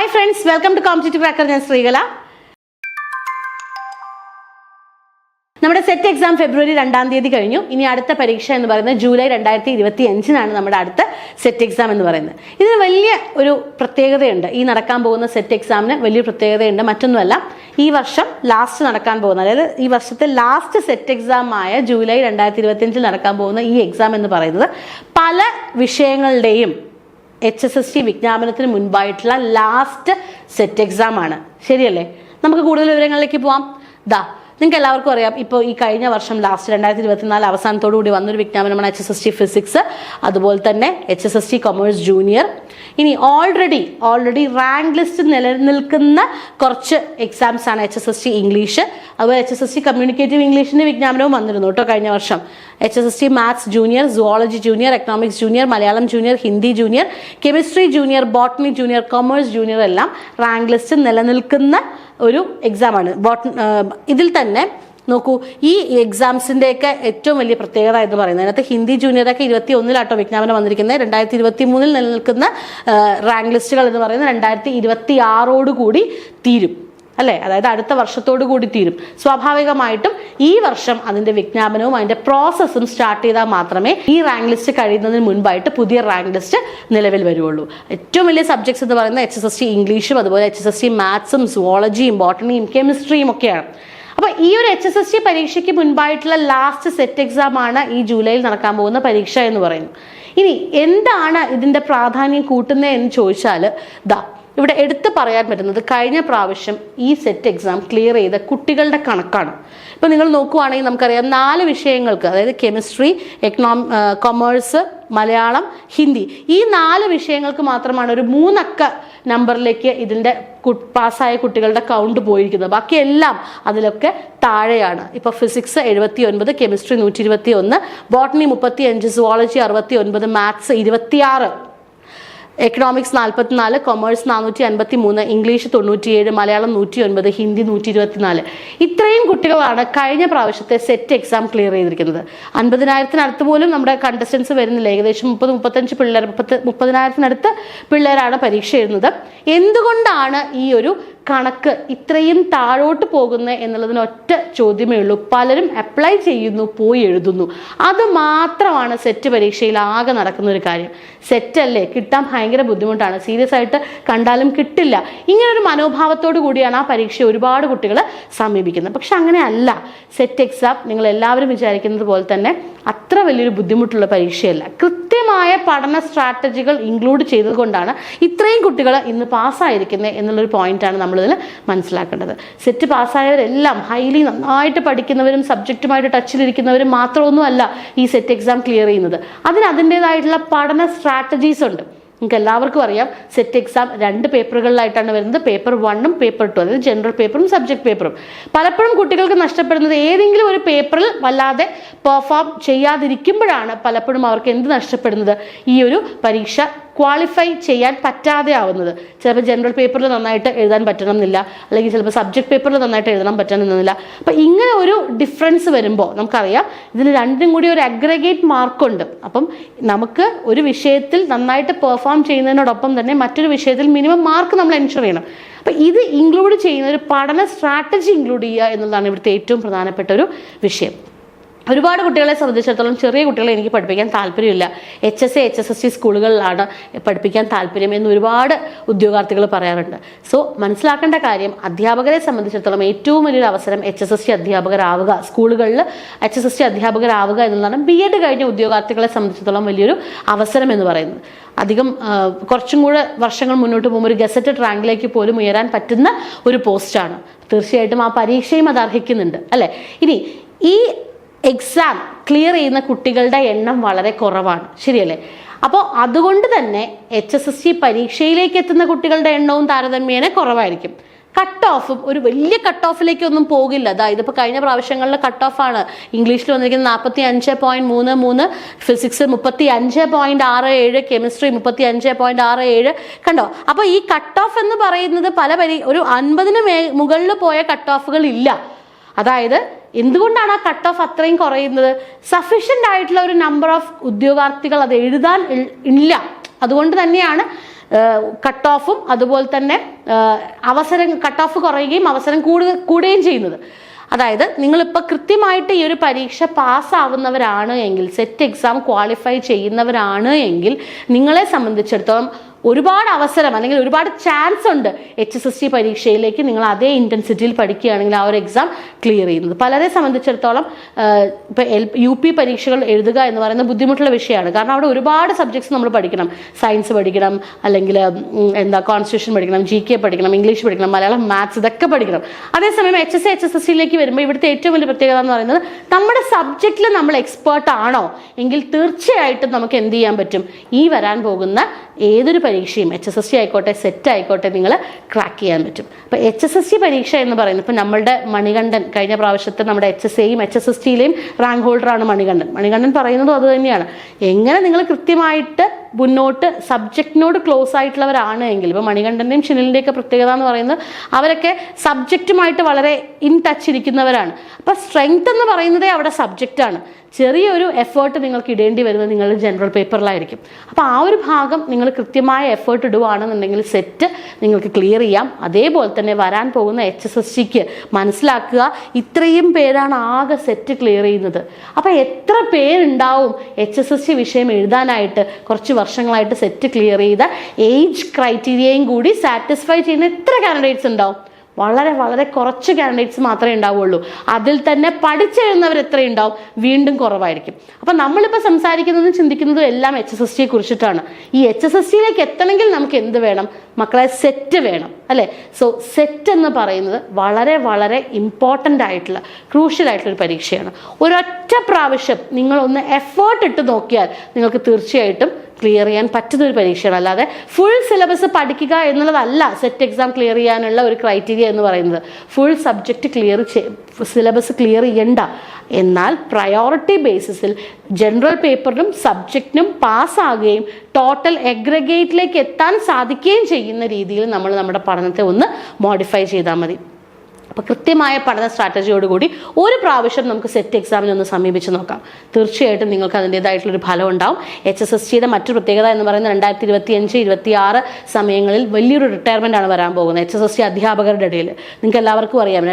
Hi friends, welcome to Competitive Cracker. ഞാൻ ശ്രീകല. നമ്മുടെ set exam ഫെബ്രുവരി 2-ാം തീയതി കഴിഞ്ഞു. ഇനി അടുത്ത പരീക്ഷ എന്ന് പറയുന്നത് ജൂലൈ 2025 നമ്മുടെ അടുത്ത സെറ്റ് എക്സാം എന്ന് പറയുന്നത്. ഇതിന് വലിയ ഒരു പ്രത്യേകതയുണ്ട്. ഈ നടക്കാൻ പോകുന്ന സെറ്റ് എക്സാമിന് വലിയ പ്രത്യേകതയുണ്ട്. മറ്റൊന്നുമല്ല, ഈ വർഷം ലാസ്റ്റ് നടക്കാൻ പോകുന്ന, അതായത് ഈ വർഷത്തെ ലാസ്റ്റ് സെറ്റ് എക്സാം ആയ ജൂലൈ 2025 നടക്കാൻ പോകുന്ന ഈ എക്സാം എന്ന് പറയുന്നത് പല വിഷയങ്ങളുടെയും HSST വിജ്ഞാപനത്തിന് മുൻപായിട്ടുള്ള ലാസ്റ്റ് സെറ്റ് എക്സാം ആണ്. ശരിയല്ലേ? നമുക്ക് കൂടുതൽ വിവരങ്ങളിലേക്ക് പോവാം. നിങ്ങൾക്ക് എല്ലാവർക്കും അറിയാം, ഇപ്പോൾ ഈ കഴിഞ്ഞ വർഷം ലാസ്റ്റ് 2024 അവസാനത്തോടു കൂടി വന്നൊരു വിജ്ഞാപനമാണ് HSST ഫിസിക്സ്, അതുപോലെ തന്നെ HSST കൊമേഴ്സ് ജൂനിയർ. ഇനി ഓൾറെഡി റാങ്ക് ലിസ്റ്റ് നിലനിൽക്കുന്ന കുറച്ച് എക്സാംസ് ആണ് HSST ഇംഗ്ലീഷ്, അതുപോലെ HSST കമ്മ്യൂണിക്കേറ്റീവ് ഇംഗ്ലീഷിന്റെ വിജ്ഞാപനവും വന്നിരുന്നു കേട്ടോ കഴിഞ്ഞ വർഷം. HSST maths junior, zoology junior, economics junior, Malayalam junior, Hindi junior, chemistry junior, botany junior, commerce junior എല്ലാം റാങ്ക് ലിസ്റ്റ് നിലനിൽക്കുന്ന ഒരു എക്സാമാണ്. ഇതിൽ തന്നെ നോക്കൂ, ഈ എക്സാംസിൻ്റെയൊക്കെ ഏറ്റവും വലിയ പ്രത്യേകത എന്ന് പറയുന്നത്, അതിനകത്ത് ഹിന്ദി ജൂനിയറൊക്കെ 2021 വിജ്ഞാപനം വന്നിരിക്കുന്നത്. 2023 നിലനിൽക്കുന്ന റാങ്ക് ലിസ്റ്റുകൾ എന്ന് പറയുന്നത് 2026 കൂടി തീരും അല്ലേ? അതായത് അടുത്ത വർഷത്തോടു കൂടി തീരും. സ്വാഭാവികമായിട്ടും ഈ വർഷം അതിന്റെ വിജ്ഞാപനവും അതിന്റെ പ്രോസസ്സും സ്റ്റാർട്ട് ചെയ്താൽ മാത്രമേ ഈ റാങ്ക് ലിസ്റ്റ് കഴിയുന്നതിന് മുൻപായിട്ട് പുതിയ റാങ്ക് ലിസ്റ്റ് നിലവിൽ വരുള്ളൂ. ഏറ്റവും വലിയ സബ്ജക്ട്സ് എന്ന് പറയുന്നത് HSST ഇംഗ്ലീഷും അതുപോലെ HSST മാത്സും സുവോളജിയും ബോട്ടണിയും കെമിസ്ട്രിയും ഒക്കെയാണ്. അപ്പൊ ഈ ഒരു HSST പരീക്ഷയ്ക്ക് മുൻപായിട്ടുള്ള ലാസ്റ്റ് സെറ്റ് എക്സാം ആണ് ഈ ജൂലൈയിൽ നടക്കാൻ പോകുന്ന പരീക്ഷ എന്ന് പറയുന്നത്. ഇനി എന്താണ് ഇതിന്റെ പ്രാധാന്യം കൂട്ടുന്നത് എന്ന് ചോദിച്ചാൽ ഇവിടെ എടുത്തു പറയാൻ പറ്റുന്നത് കഴിഞ്ഞ പ്രാവശ്യം ഈ സെറ്റ് എക്സാം ക്ലിയർ ചെയ്ത കുട്ടികളുടെ കണക്കാണ്. ഇപ്പൊ നിങ്ങൾ നോക്കുവാണെങ്കിൽ നമുക്കറിയാം 4 വിഷയങ്ങൾക്ക്, അതായത് കെമിസ്ട്രി, കൊമേഴ്സ്, മലയാളം, ഹിന്ദി, ഈ 4 വിഷയങ്ങൾക്ക് മാത്രമാണ് ഒരു 3 അക്ക നമ്പറിലേക്ക് ഇതിന്റെ പാസ്സായ കുട്ടികളുടെ കൗണ്ട് പോയിരിക്കുന്നത്. ബാക്കി എല്ലാം അതിലൊക്കെ താഴെയാണ്. ഇപ്പൊ physics 79, chemistry 121, botany 35, zoology 69, maths 26, economics 44, commerce 453, English 97, Malayalam 109, Hindi 124. ഇത്രയും കുട്ടികളാണ് കഴിഞ്ഞ പ്രാവശ്യത്തെ സെറ്റ് എക്സാം ക്ലിയർ ചെയ്തിരിക്കുന്നത്. 50,000-നടുത്ത് പോലും നമ്മുടെ കണ്ടസ്റ്റൻസ് വരുന്നില്ല. ഏകദേശം 30-35 പിള്ളേർ, 30,000-നടുത്ത് പിള്ളേരാണ് പരീക്ഷ എഴുതുന്നത്. എന്തുകൊണ്ടാണ് ഈ ഒരു കണക്ക് ഇത്രയും താഴോട്ട് പോകുന്നത് എന്നുള്ളതിന് ഒറ്റ ചോദ്യമേ ഉള്ളൂ. പലരും അപ്ലൈ ചെയ്യുന്നു, പോയി എഴുതുന്നു. അത് മാത്രമാണ് സെറ്റ് പരീക്ഷയിൽ ആകെ നടക്കുന്ന ഒരു കാര്യം. സെറ്റല്ലേ, കിട്ടാൻ ഭയങ്കര ബുദ്ധിമുട്ടാണ്, സീരിയസ് ആയിട്ട് കണ്ടാലും കിട്ടില്ല, ഇങ്ങനൊരു മനോഭാവത്തോടു കൂടിയാണ് ആ പരീക്ഷ ഒരുപാട് കുട്ടികൾ സമീപിക്കുന്നത്. പക്ഷെ അങ്ങനെയല്ല. സെറ്റ് എക്സാം നിങ്ങൾ എല്ലാവരും വിചാരിക്കുന്നത് പോലെ തന്നെ അത്ര വലിയൊരു ബുദ്ധിമുട്ടുള്ള പരീക്ഷയല്ല. കൃത്യമായ പഠന സ്ട്രാറ്റജികൾ ഇൻക്ലൂഡ് ചെയ്തുകൊണ്ടാണ് ഇത്രയും കുട്ടികൾ ഇന്ന് പാസ്സായിരിക്കുന്നത് എന്നുള്ളൊരു പോയിന്റാണ് നമ്മളിതിൽ മനസ്സിലാക്കേണ്ടത്. സെറ്റ് പാസ്സായവരെല്ലാം ഹൈലി നന്നായിട്ട് പഠിക്കുന്നവരും സബ്ജക്റ്റുമായിട്ട് ടച്ചിലിരിക്കുന്നവരും മാത്രമൊന്നുമല്ല ഈ സെറ്റ് എക്സാം ക്ലിയർ ചെയ്യുന്നത്. അതിൻ്റെതായിട്ടുള്ള പഠന സ്ട്രാറ്റജീസ് ഉണ്ട്. നിങ്ങൾക്ക് എല്ലാവർക്കും അറിയാം, സെറ്റ് എക്സാം 2 പേപ്പറുകളിലായിട്ടാണ് വരുന്നത്. പേപ്പർ 1ഉം പേപ്പർ 2, അതായത് ജനറൽ പേപ്പറും സബ്ജക്ട് പേപ്പറും. പലപ്പോഴും കുട്ടികൾക്ക് നഷ്ടപ്പെടുന്നത് ഏതെങ്കിലും ഒരു പേപ്പറിൽ വല്ലാതെ പെർഫോം ചെയ്യാതിരിക്കുമ്പോഴാണ് പലപ്പോഴും അവർക്ക് എന്ത് നഷ്ടപ്പെടുന്നത്, ഈ ഒരു പരീക്ഷ ക്വാളിഫൈ ചെയ്യാൻ പറ്റാതെ ആവുന്നത്. ചിലപ്പോൾ ജനറൽ പേപ്പറിൽ നന്നായിട്ട് എഴുതാൻ പറ്റണമെന്നില്ല, അല്ലെങ്കിൽ ചിലപ്പോൾ സബ്ജക്ട് പേപ്പറിൽ നന്നായിട്ട് എഴുതാൻ പറ്റണമെന്നില്ല. അപ്പം ഇങ്ങനെ ഒരു ഡിഫറൻസ് വരുമ്പോൾ നമുക്കറിയാം ഇതിന് രണ്ടും കൂടി ഒരു അഗ്രഗേറ്റ് മാർക്കുണ്ട്. അപ്പം നമുക്ക് ഒരു വിഷയത്തിൽ നന്നായിട്ട് പെർഫോം ചെയ്യുന്നതിനോടൊപ്പം തന്നെ മറ്റൊരു വിഷയത്തിൽ മിനിമം മാർക്ക് നമ്മൾ എൻഷുർ ചെയ്യണം. അപ്പം ഇത് ഇൻക്ലൂഡ് ചെയ്യുന്ന ഒരു പഠന സ്ട്രാറ്റജി ഇൻക്ലൂഡ് ചെയ്യുക എന്നുള്ളതാണ് ഇവിടുത്തെ ഏറ്റവും പ്രധാനപ്പെട്ട ഒരു വിഷയം. ഒരുപാട് കുട്ടികളെ സംബന്ധിച്ചിടത്തോളം ചെറിയ കുട്ടികളെ എനിക്ക് പഠിപ്പിക്കാൻ താല്പര്യമില്ല, HSA HSST സ്കൂളുകളിലാണ് പഠിപ്പിക്കാൻ താല്പര്യം എന്ന് ഒരുപാട് ഉദ്യോഗാർത്ഥികൾ പറയാറുണ്ട്. സോ മനസ്സിലാക്കേണ്ട കാര്യം, അധ്യാപകരെ സംബന്ധിച്ചിടത്തോളം ഏറ്റവും വലിയൊരു അവസരം HSST അധ്യാപകരാവുക, സ്കൂളുകളിൽ HSST അധ്യാപകരാവുക എന്നുള്ളതാണ് BEd കഴിഞ്ഞ ഉദ്യോഗാർത്ഥികളെ സംബന്ധിച്ചിടത്തോളം വലിയൊരു അവസരം എന്ന് പറയുന്നത്. അധികം കുറച്ചും കൂടെ വർഷങ്ങൾ മുന്നോട്ട് പോകുമ്പോൾ ഒരു ഗസറ്റഡ് റാങ്കിലേക്ക് പോലും ഉയരാൻ പറ്റുന്ന ഒരു പോസ്റ്റാണ്. തീർച്ചയായിട്ടും ആ പരീക്ഷയും അത് അർഹിക്കുന്നുണ്ട് അല്ലേ? ഇനി ഈ എക്സാം ക്ലിയർ ചെയ്യുന്ന കുട്ടികളുടെ എണ്ണം വളരെ കുറവാണ്, ശരിയല്ലേ? അപ്പോൾ അതുകൊണ്ട് തന്നെ HSST പരീക്ഷയിലേക്ക് എത്തുന്ന കുട്ടികളുടെ എണ്ണവും താരതമ്യേന കുറവായിരിക്കും. കട്ട് ഓഫും ഒരു വലിയ കട്ട് ഓഫിലേക്കൊന്നും പോകില്ല. അതായത് ഇപ്പോൾ കഴിഞ്ഞ പ്രാവശ്യങ്ങളിലെ കട്ട് ഓഫാണ് ഇംഗ്ലീഷിൽ വന്നിരിക്കുന്നത് 45.33, ഫിസിക്സ് 35.67, കെമിസ്ട്രി 35.67. കണ്ടോ? അപ്പോൾ ഈ കട്ട് ഓഫ് എന്ന് പറയുന്നത് ഒരു 50-ന് മുകളിൽ പോയ കട്ട് ഓഫുകൾ ഇല്ല. അതായത് എന്തുകൊണ്ടാണ് ആ കട്ട് ഓഫ് അത്രയും കുറയുന്നത്? സഫീഷ്യൻ്റ് ആയിട്ടുള്ള ഒരു നമ്പർ ഓഫ് ഉദ്യോഗാർത്ഥികൾ അത് എഴുതാൻ ഇല്ല. അതുകൊണ്ട് തന്നെയാണ് കട്ട് ഓഫും അതുപോലെ തന്നെ അവസരം കട്ട് ഓഫ് കുറയുകയും അവസരം കൂടുകയും ചെയ്യുന്നത്. അതായത് നിങ്ങളിപ്പോൾ കൃത്യമായിട്ട് ഈ ഒരു പരീക്ഷ പാസ്സാവുന്നവരാണ് എങ്കിൽ, സെറ്റ് എക്സാം ക്വാളിഫൈ ചെയ്യുന്നവരാണ് എങ്കിൽ നിങ്ങളെ സംബന്ധിച്ചിടത്തോളം ഒരുപാട് അവസരം അല്ലെങ്കിൽ ഒരുപാട് ചാൻസ് ഉണ്ട് HSSC പരീക്ഷയിലേക്ക് നിങ്ങൾ അതേ ഇൻറ്റൻസിറ്റിയിൽ പഠിക്കുകയാണെങ്കിൽ ആ ഒരു എക്സാം ക്ലിയർ ചെയ്യുന്നത്. പലരെ സംബന്ധിച്ചിടത്തോളം ഇപ്പോൾ UP പരീക്ഷകൾ എഴുതുക എന്ന് പറയുന്നത് ബുദ്ധിമുട്ടുള്ള വിഷയമാണ്. കാരണം അവിടെ ഒരുപാട് സബ്ജക്ട്സ് നമ്മൾ പഠിക്കണം. സയൻസ് പഠിക്കണം, അല്ലെങ്കിൽ കോൺസ്റ്റിറ്റ്യൂഷൻ പഠിക്കണം, GK പഠിക്കണം, ഇംഗ്ലീഷ് പഠിക്കണം, മലയാളം, മാത്സ്, ഇതൊക്കെ പഠിക്കണം. അതേസമയം HSSC-യിലേക്ക് വരുമ്പോൾ ഇവിടുത്തെ ഏറ്റവും വലിയ പ്രത്യേകത എന്ന് പറയുന്നത് നമ്മുടെ സബ്ജക്റ്റിൽ നമ്മൾ എക്സ്പേർട്ട് ആണോ എങ്കിൽ തീർച്ചയായിട്ടും നമുക്ക് എന്ത് ചെയ്യാൻ പറ്റും, ഈ വരാൻ പോകുന്ന ഏതൊരു പരീക്ഷയും HSSC ആയിക്കോട്ടെ സെറ്റ് ആയിക്കോട്ടെ നിങ്ങൾ ക്രാക്ക് ചെയ്യാൻ പറ്റും. അപ്പോൾ HSSC പരീക്ഷ എന്ന് പറയുന്നത് ഇപ്പോൾ നമ്മളുടെ മണികണ്ഠൻ കഴിഞ്ഞ പ്രാവശ്യത്തെ നമ്മുടെ HSAയും HSST-യിലെയും റാങ്ക് ഹോൾഡറാണ് മണികണ്ഠൻ പറയുന്നതും അത് തന്നെയാണ്. എങ്ങനെ നിങ്ങൾ കൃത്യമായിട്ട് മുന്നോട്ട് സബ്ജക്റ്റിനോട് ക്ലോസ് ആയിട്ടുള്ളവരാണ് എങ്കിൽ, ഇപ്പോൾ മണികണ്ഠൻ്റെയും ഷിനിലിൻ്റെയൊക്കെ പ്രത്യേകത എന്ന് പറയുന്നത് അവരൊക്കെ സബ്ജക്റ്റുമായിട്ട് വളരെ ഇൻ ടച്ച് ഇരിക്കുന്നവരാണ്. അപ്പോൾ സ്ട്രെങ്ത് എന്ന് പറയുന്നതേ അവിടെ സബ്ജക്റ്റാണ്. ചെറിയൊരു എഫേർട്ട് നിങ്ങൾക്ക് ഇടേണ്ടി വരുന്നത് നിങ്ങളുടെ ജനറൽ പേപ്പറിലായിരിക്കും. അപ്പോൾ ആ ഒരു ഭാഗം നിങ്ങൾ കൃത്യമായ എഫേർട്ട് ഇടുകയാണെന്നുണ്ടെങ്കിൽ സെറ്റ് നിങ്ങൾക്ക് ക്ലിയർ ചെയ്യാം. അതേപോലെ തന്നെ വരാൻ പോകുന്ന HSSC-ക്ക് മനസ്സിലാക്കുക, ഇത്രയും പേരാണ് ആകെ സെറ്റ് ക്ലിയർ ചെയ്യുന്നത്. അപ്പോൾ എത്ര പേരുണ്ടാവും HSSC വിഷയം എഴുതാനായിട്ട് കുറച്ച് വർഷങ്ങളായിട്ട് സെറ്റ് ക്ലിയർ ചെയ്ത ഏജ് ക്രൈറ്റീരിയയും കൂടി സാറ്റിസ്ഫൈ ചെയ്യുന്ന എത്ര കാൻഡിഡേറ്റ്സ് ഉണ്ടാവും? വളരെ വളരെ കുറച്ച് കാൻഡിഡേറ്റ്സ് മാത്രമേ ഉണ്ടാവുള്ളൂ. അതിൽ തന്നെ പഠിച്ചെഴുതുന്നവർ എത്രയുണ്ടാവും? വീണ്ടും കുറവായിരിക്കും. അപ്പം നമ്മളിപ്പോൾ സംസാരിക്കുന്നതും ചിന്തിക്കുന്നതും എല്ലാം HSSC-യെ കുറിച്ചിട്ടാണ്. ഈ HSSC-യിലേക്ക് എത്തണമെങ്കിൽ നമുക്ക് എന്ത് വേണം മക്കളെ? സെറ്റ് വേണം, അല്ലേ? സോ സെറ്റ് എന്ന് പറയുന്നത് വളരെ വളരെ ഇമ്പോർട്ടൻ്റ് ആയിട്ടുള്ള ക്രൂഷ്യൽ ആയിട്ടുള്ള ഒരു പരീക്ഷയാണ്. ഒരൊറ്റ പ്രാവശ്യം നിങ്ങളൊന്ന് എഫേർട്ട് ഇട്ട് നോക്കിയാൽ നിങ്ങൾക്ക് തീർച്ചയായിട്ടും ക്ലിയർ ചെയ്യാൻ പറ്റുന്ന ഒരു പരീക്ഷയാണ്. അല്ലാതെ ഫുൾ സിലബസ് പഠിക്കുക എന്നുള്ളതല്ല സെറ്റ് എക്സാം ക്ലിയർ ചെയ്യാനുള്ള ഒരു ക്രൈറ്റീരിയ എന്ന് പറയുന്നത്. ഫുൾ സബ്ജക്റ്റ് സിലബസ് ക്ലിയർ ചെയ്യണ്ട, എന്നാൽ പ്രയോറിറ്റി ബേസിസിൽ ജനറൽ പേപ്പറിനും സബ്ജക്റ്റിനും പാസ്സാകുകയും ടോട്ടൽ എഗ്രിഗേറ്റിലേക്ക് എത്താൻ സാധിക്കുകയും ചെയ്യുന്ന രീതിയിൽ നമ്മൾ നമ്മുടെ പഠനത്തെ ഒന്ന് മോഡിഫൈ ചെയ്താൽ മതി. അപ്പോൾ കൃത്യമായ പഠന സ്ട്രാറ്റജിയോടുകൂടി ഒരു പ്രാവശ്യം നമുക്ക് സെറ്റ് എക്സാമിനെ ഒന്ന് സമീപിച്ച് നോക്കാം. തീർച്ചയായിട്ടും നിങ്ങൾക്ക് അതിൻ്റേതായിട്ടുള്ളൊരു ഫലം ഉണ്ടാവും. HSSC-യുടെ മറ്റൊരു പ്രത്യേകത എന്ന് പറയുന്നത് 2025-26 സമയങ്ങളിൽ വലിയൊരു റിട്ടയർമെൻ്റ് ആണ് വരാൻ പോകുന്നത് HSSC അധ്യാപകരുടെ ഇടയിൽ. നിങ്ങൾക്ക് എല്ലാവർക്കും അറിയാം,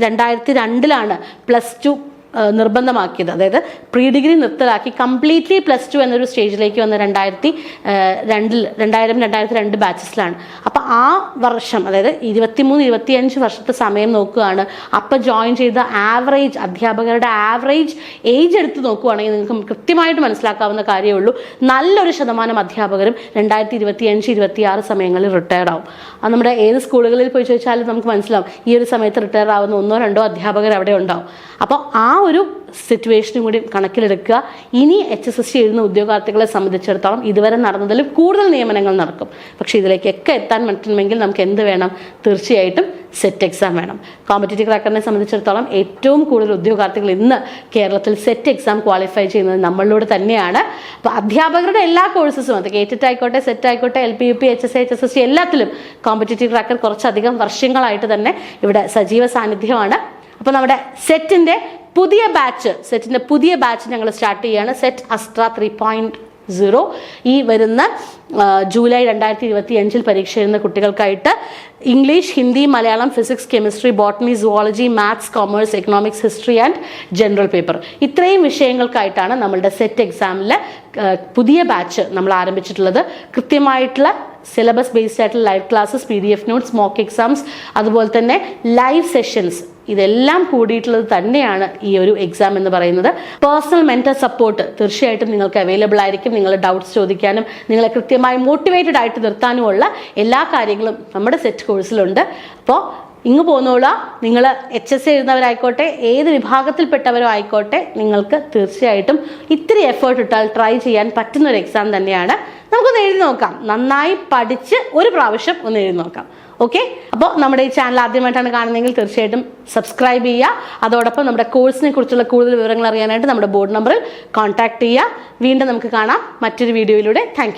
2002 +2 നിർബന്ധമാക്കിയത്. അതായത് പ്രീ ഡിഗ്രി നിർത്തലാക്കി കംപ്ലീറ്റ്ലി +2 എന്നൊരു സ്റ്റേജിലേക്ക് വന്ന 2002 ബാച്ചസിലാണ്. അപ്പോൾ ആ വർഷം, അതായത് 23-25 വർഷത്തെ സമയം നോക്കുകയാണ്. അപ്പം ജോയിൻ ചെയ്ത ആവറേജ് അധ്യാപകരുടെ ആവറേജ് ഏജ് എടുത്ത് നോക്കുകയാണെങ്കിൽ നിങ്ങൾക്ക് കൃത്യമായിട്ട് മനസ്സിലാക്കാവുന്ന കാര്യമേ ഉള്ളൂ. നല്ലൊരു ശതമാനം അധ്യാപകരും 2025-26 സമയങ്ങളിൽ റിട്ടയർഡ് ആവും. അത് നമ്മുടെ ഏത് സ്കൂളുകളിൽ പോയി ചോദിച്ചാലും നമുക്ക് മനസ്സിലാവും ഈ ഒരു സമയത്ത് റിട്ടയർ ആവുന്ന 1-2 അധ്യാപകർ അവിടെ ഉണ്ടാവും. അപ്പോൾ ആ ഒരു സിറ്റുവേഷനും കൂടി കണക്കിലെടുക്കുക. ഇനി HSSC എഴുതുന്ന ഉദ്യോഗാർത്ഥികളെ സംബന്ധിച്ചിടത്തോളം ഇതുവരെ നടന്നതിലും കൂടുതൽ നിയമനങ്ങൾ നടക്കും. പക്ഷേ ഇതിലേക്കൊക്കെ എത്താൻ പറ്റണമെങ്കിൽ നമുക്ക് എന്ത് വേണം? തീർച്ചയായിട്ടും സെറ്റ് എക്സാം വേണം. കോമ്പറ്റേറ്റീവ് ക്രാക്കറിനെ സംബന്ധിച്ചിടത്തോളം ഏറ്റവും കൂടുതൽ ഉദ്യോഗാർത്ഥികൾ ഇന്ന് കേരളത്തിൽ സെറ്റ് എക്സാം ക്വാളിഫൈ ചെയ്യുന്നത് നമ്മളിലൂടെ തന്നെയാണ്. അപ്പോൾ അധ്യാപകരുടെ എല്ലാ കോഴ്സസും, അത് കേറ്ററ്റ് ആയിക്കോട്ടെ, സെറ്റ് ആയിക്കോട്ടെ, LP, UP, HSA, HSSC എല്ലാത്തിലും കോമ്പറ്റേറ്റീവ് ക്രാക്കർ കുറച്ചധികം വർഷങ്ങളായിട്ട് തന്നെ ഇവിടെ സജീവ സാന്നിധ്യമാണ്. അപ്പോൾ നമ്മുടെ സെറ്റിൻ്റെ പുതിയ ബാച്ച് ഞങ്ങൾ സ്റ്റാർട്ട് ചെയ്യുകയാണ്. സെറ്റ് അസ്ട്ര 3.0 ഈ വരുന്ന ജൂലൈ 2025 പരീക്ഷ എഴുതുന്ന കുട്ടികൾക്കായിട്ട് English, Hindi, Malayalam, physics, chemistry, botany, zoology, maths, commerce, economics, history and general paper, ഇത്രയും വിഷയങ്ങൾക്കായിട്ടാണ് നമ്മളുടെ സെറ്റ് എക്സാമിലെ പുതിയ ബാച്ച് നമ്മൾ ആരംഭിച്ചിട്ടുള്ളത്. കൃത്യമായിട്ടുള്ള സിലബസ് ബേസ്ഡ് ആയിട്ടുള്ള live classes, PDF notes, mock exams, അതുപോലെ തന്നെ ലൈവ് സെഷൻസ്, ഇതെല്ലാം കൂടിയിട്ടുള്ളത് തന്നെയാണ് ഈ ഒരു എക്സാം എന്ന് പറയുന്നത്. പേഴ്സണൽ മെന്റർ സപ്പോർട്ട് തീർച്ചയായിട്ടും നിങ്ങൾക്ക് അവൈലബിൾ ആയിരിക്കും. നിങ്ങളുടെ ഡൗട്ട്സ് ചോദിക്കാനും നിങ്ങളെ കൃത്യമായി മോട്ടിവേറ്റഡ് ആയിട്ട് നിർത്താനുമുള്ള എല്ലാ കാര്യങ്ങളും നമ്മുടെ സെറ്റ് കോഴ്സിലുണ്ട്. അപ്പോൾ ഇങ്ങ് പോന്നോളാം. നിങ്ങൾ HSA എഴുതുന്നവരായിക്കോട്ടെ, ഏത് വിഭാഗത്തിൽപ്പെട്ടവരോ ആയിക്കോട്ടെ, നിങ്ങൾക്ക് തീർച്ചയായിട്ടും ഇത്തിരി എഫേർട്ട് ഇട്ടാൽ ട്രൈ ചെയ്യാൻ പറ്റുന്ന ഒരു എക്സാം തന്നെയാണ്. നമുക്കൊന്ന് എഴുതി നോക്കാം. നന്നായി പഠിച്ച് ഒരു പ്രാവശ്യം ഒന്ന് എഴുതി നോക്കാം. ഓക്കെ, അപ്പോൾ നമ്മുടെ ഈ ചാനൽ ആദ്യമായിട്ടാണ് കാണുന്നതെങ്കിൽ തീർച്ചയായിട്ടും സബ്സ്ക്രൈബ് ചെയ്യുക. അതോടൊപ്പം നമ്മുടെ കോഴ്സിനെ കുറിച്ചുള്ള കൂടുതൽ വിവരങ്ങൾ അറിയാനായിട്ട് നമ്മുടെ ബോർഡ് നമ്പറിൽ കോൺടാക്ട് ചെയ്യുക. വീണ്ടും നമുക്ക് കാണാം മറ്റൊരു വീഡിയോയിലൂടെ. താങ്ക്